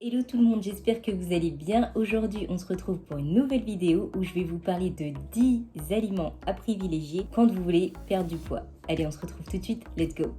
Hello tout le monde, j'espère que vous allez bien. Aujourd'hui, on se retrouve pour une nouvelle vidéo où je vais vous parler de 10 aliments à privilégier quand vous voulez perdre du poids. Allez, on se retrouve tout de suite, let's go!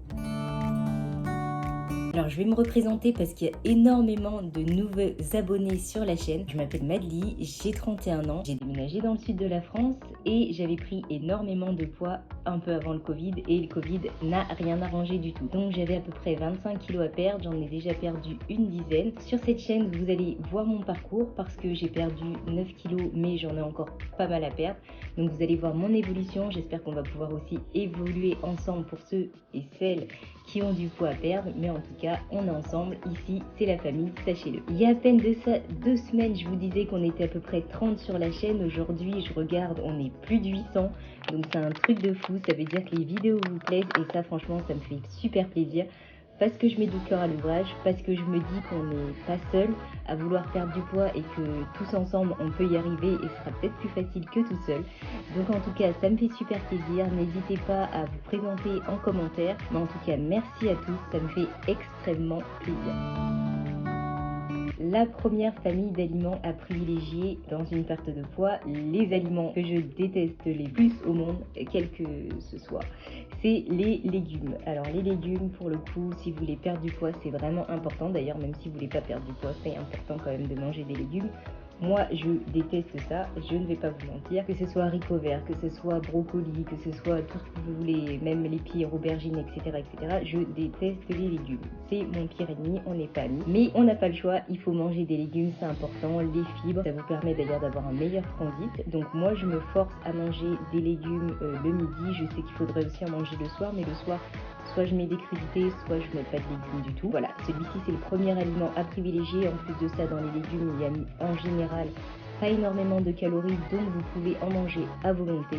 Alors je vais me représenter parce qu'il y a énormément de nouveaux abonnés sur la chaîne. Je m'appelle Madly, j'ai 31 ans, j'ai déménagé dans le sud de la France et j'avais pris énormément de poids un peu avant le Covid et le Covid n'a rien arrangé du tout. Donc j'avais à peu près 25 kilos à perdre, j'en ai déjà perdu une dizaine. Sur cette chaîne, vous allez voir mon parcours parce que j'ai perdu 9 kilos mais j'en ai encore pas mal à perdre. Donc vous allez voir mon évolution, j'espère qu'on va pouvoir aussi évoluer ensemble pour ceux et celles qui ont du poids à perdre, mais en tout cas on est ensemble, ici c'est la famille, sachez-le. Il y a à peine de ça 2 semaines, je vous disais qu'on était à peu près 30 sur la chaîne. Aujourd'hui je regarde, on est plus de 800, donc c'est un truc de fou. Ça veut dire que les vidéos vous plaisent et ça franchement ça me fait super plaisir, parce que je mets du cœur à l'ouvrage, parce que je me dis qu'on n'est pas seul à vouloir perdre du poids et que tous ensemble on peut y arriver et ce sera peut-être plus facile que tout seul. Donc en tout cas ça me fait super plaisir, n'hésitez pas à vous présenter en commentaire, mais en tout cas merci à tous, ça me fait extrêmement plaisir. La première famille d'aliments à privilégier dans une perte de poids, les aliments que je déteste les plus au monde, quel que ce soit, c'est les légumes. Alors les légumes, pour le coup, si vous voulez perdre du poids, c'est vraiment important. D'ailleurs, même si vous voulez pas perdre du poids, c'est important quand même de manger des légumes. Moi, je déteste ça, je ne vais pas vous mentir. Que ce soit haricots verts, que ce soit brocoli, que ce soit tout ce que vous voulez, même les pires, aubergines, etc., je déteste les légumes. C'est mon pire ennemi, on n'est pas amis. Mais on n'a pas le choix, il faut manger des légumes, c'est important. Les fibres, ça vous permet d'ailleurs d'avoir un meilleur transit. Donc moi, je me force à manger des légumes le midi. Je sais qu'il faudrait aussi en manger le soir, mais le soir, soit je mets des crudités, soit je mets pas de légumes du tout. Voilà, celui-ci c'est le premier aliment à privilégier. En plus de ça, dans les légumes, il y a en général pas énormément de calories, donc vous pouvez en manger à volonté.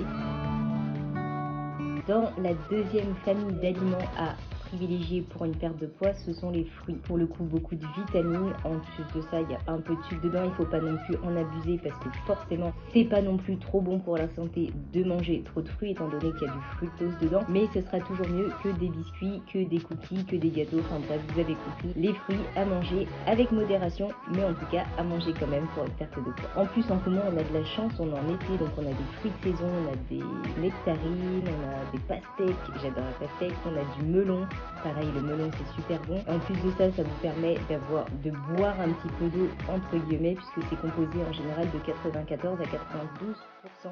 Dans la deuxième famille d'aliments à privilégier pour une perte de poids, ce sont les fruits. Pour le coup, beaucoup de vitamines. En plus de ça, il y a un peu de sucre dedans. Il ne faut pas non plus en abuser parce que forcément, c'est pas non plus trop bon pour la santé de manger trop de fruits étant donné qu'il y a du fructose dedans. Mais ce sera toujours mieux que des biscuits, que des cookies, que des gâteaux. Enfin bref, vous avez compris. Les fruits à manger avec modération, mais en tout cas à manger quand même pour une perte de poids. En plus, en ce moment, on a de la chance, on est en été, donc on a des fruits de saison, on a des nectarines, on a des pastèques, j'adore la pastèque, on a du melon. Pareil, le melon c'est super bon. En plus de ça, ça vous permet de boire un petit peu d'eau entre guillemets, puisque c'est composé en général de 94 à 92%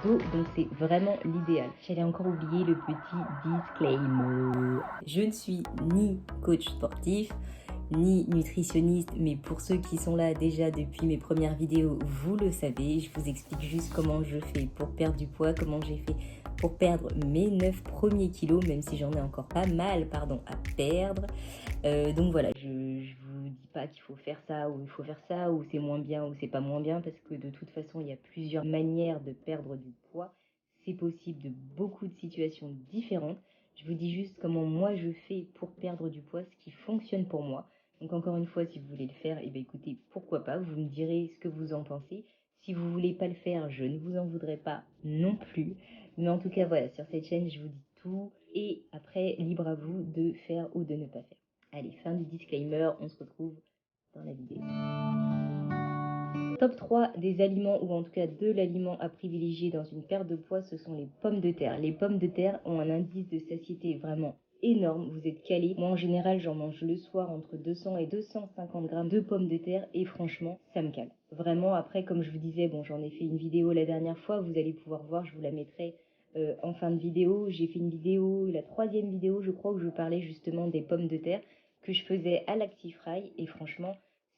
d'eau, donc c'est vraiment l'idéal. J'allais encore oublier le petit disclaimer. Je ne suis ni coach sportif, ni nutritionniste, mais pour ceux qui sont là déjà depuis mes premières vidéos, vous le savez, je vous explique juste comment je fais pour perdre du poids, comment j'ai fait pour perdre mes 9 premiers kilos, même si j'en ai encore pas mal à perdre. Donc voilà, je vous dis pas qu'il faut faire ça ou il faut faire ça, ou c'est moins bien ou c'est pas moins bien, parce que de toute façon, il y a plusieurs manières de perdre du poids. C'est possible de beaucoup de situations différentes. Je vous dis juste comment moi je fais pour perdre du poids, ce qui fonctionne pour moi. Donc encore une fois, si vous voulez le faire, eh bien écoutez, pourquoi pas, vous me direz ce que vous en pensez. Si vous voulez pas le faire, je ne vous en voudrais pas non plus. Mais en tout cas, voilà, sur cette chaîne, je vous dis tout. Et après, libre à vous de faire ou de ne pas faire. Allez, fin du disclaimer, on se retrouve dans la vidéo. Top 3 des aliments, ou en tout cas de l'aliment à privilégier dans une perte de poids, ce sont les pommes de terre. Les pommes de terre ont un indice de satiété vraiment énorme, vous êtes calés. Moi en général j'en mange le soir entre 200 et 250 grammes de pommes de terre et franchement ça me cale. Vraiment, après comme je vous disais, bon j'en ai fait une vidéo la dernière fois, vous allez pouvoir voir, je vous la mettrai en fin de vidéo. J'ai fait une vidéo, la 3e vidéo je crois, où je parlais justement des pommes de terre que je faisais à l'Actifry et franchement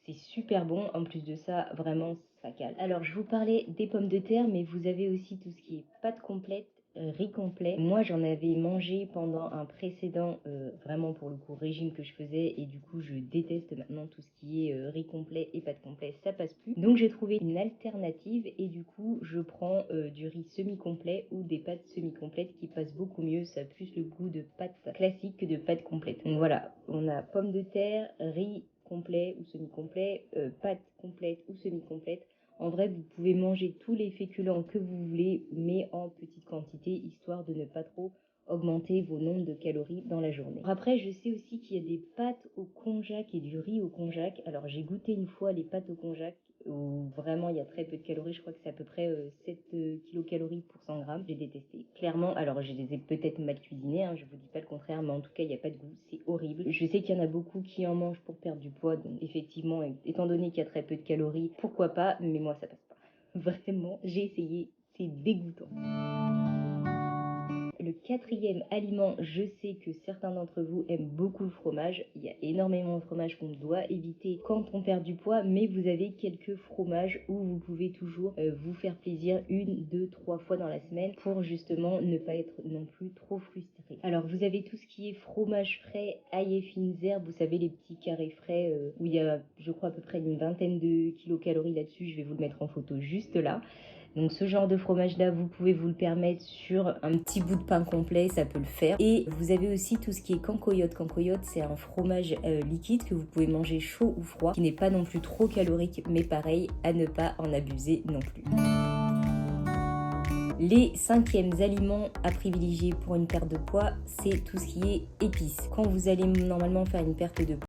c'est super bon. En plus de ça, vraiment, ça cale. Alors, je vous parlais des pommes de terre, mais vous avez aussi tout ce qui est pâte complète, riz complet. Moi, j'en avais mangé pendant un précédent, vraiment pour le coup, régime que je faisais. Et du coup, je déteste maintenant tout ce qui est riz complet et pâte complète. Ça passe plus. Donc, j'ai trouvé une alternative. Et du coup, je prends du riz semi-complet ou des pâtes semi-complètes qui passent beaucoup mieux. Ça a plus le goût de pâte classique que de pâte complète. Donc voilà, on a pommes de terre, riz complet ou semi-complet, pâte complète ou semi-complète. En vrai, vous pouvez manger tous les féculents que vous voulez, mais en petite quantité, histoire de ne pas trop augmenter vos nombres de calories dans la journée. Après, je sais aussi qu'il y a des pâtes au konjac et du riz au konjac. Alors, j'ai goûté une fois les pâtes au konjac où vraiment il y a très peu de calories. Je crois que c'est à peu près 7 kilocalories pour 100 grammes. J'ai détesté. Clairement, alors je les ai peut-être mal cuisinées, hein, je vous dis pas le contraire, mais en tout cas, il n'y a pas de goût. C'est horrible. Je sais qu'il y en a beaucoup qui en mangent pour perdre du poids. Donc, effectivement, étant donné qu'il y a très peu de calories, pourquoi pas, mais moi, ça passe pas. Vraiment, j'ai essayé. C'est dégoûtant. Le quatrième aliment, je sais que certains d'entre vous aiment beaucoup le fromage. Il y a énormément de fromages qu'on doit éviter quand on perd du poids, mais vous avez quelques fromages où vous pouvez toujours vous faire plaisir 1, 2, 3 fois dans la semaine pour justement ne pas être non plus trop frustré. Alors vous avez tout ce qui est fromage frais, ail et fines herbes, vous savez les petits carrés frais où il y a je crois à peu près une vingtaine de kilocalories là-dessus, je vais vous le mettre en photo juste là. Donc ce genre de fromage là, vous pouvez vous le permettre sur un petit bout de pain complet, ça peut le faire. Et vous avez aussi tout ce qui est cancoyote. Cancoyote, c'est un fromage liquide que vous pouvez manger chaud ou froid, qui n'est pas non plus trop calorique, mais pareil, à ne pas en abuser non plus. Les 5e aliments à privilégier pour une perte de poids, c'est tout ce qui est épices. Quand vous allez normalement faire une perte de poids,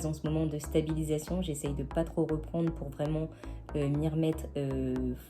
en ce moment de stabilisation, j'essaye de pas trop reprendre pour vraiment m'y remettre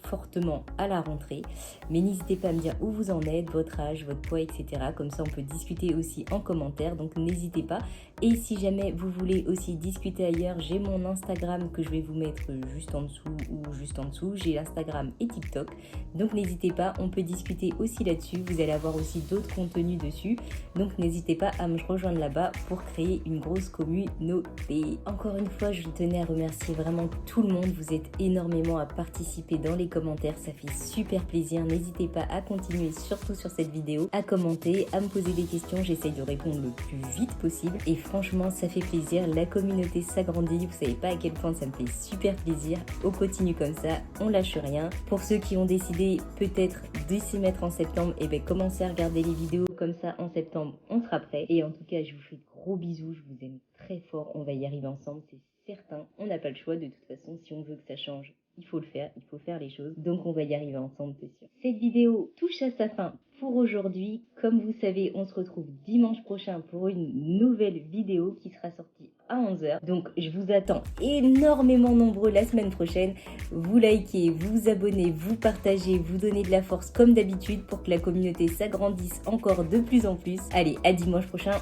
fortement à la rentrée. Mais n'hésitez pas à me dire où vous en êtes, votre âge, votre poids, etc. Comme ça, on peut discuter aussi en commentaire. Donc n'hésitez pas. Et si jamais vous voulez aussi discuter ailleurs, j'ai mon Instagram que je vais vous mettre juste en dessous ou juste en dessous. J'ai l'Instagram et TikTok. Donc n'hésitez pas, on peut discuter aussi là-dessus. Vous allez avoir aussi d'autres contenus dessus. Donc n'hésitez pas à me rejoindre là-bas pour créer une grosse communauté. Encore une fois, je tenais à remercier vraiment tout le monde. Vous êtes énormément à participer dans les commentaires. Ça fait super plaisir. N'hésitez pas à continuer, surtout sur cette vidéo, à commenter, à me poser des questions. J'essaye de répondre le plus vite possible. Et franchement, ça fait plaisir. La communauté s'agrandit. Vous savez pas à quel point ça me fait super plaisir. On continue comme ça. On lâche rien. Pour ceux qui ont décidé peut-être de s'y mettre en septembre, et bien commencez à regarder les vidéos comme ça en septembre. On sera prêt. Et en tout cas, je vous fais de gros bisous. Je vous aime très fort. On va y arriver ensemble, c'est certain. On n'a pas le choix de toute façon si on veut que ça change. il faut le faire, il faut faire les choses. Donc on va y arriver ensemble, c'est sûr. Cette vidéo touche à sa fin pour aujourd'hui. Comme vous savez, on se retrouve dimanche prochain pour une nouvelle vidéo qui sera sortie à 11h. Donc je vous attends énormément nombreux la semaine prochaine. Vous likez, vous abonnez, vous partagez, vous donnez de la force comme d'habitude pour que la communauté s'agrandisse encore de plus en plus. Allez, à dimanche prochain.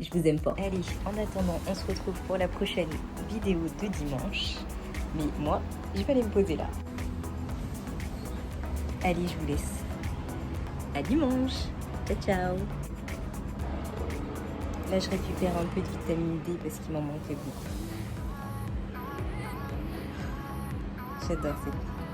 Je vous aime fort. Allez, en attendant, on se retrouve pour la prochaine vidéo de dimanche. Mais moi, je vais aller me poser là. Allez, je vous laisse. À dimanche. Ciao, ciao. Là, je récupère un peu de vitamine D parce qu'il m'en manquait beaucoup. J'adore cette vie.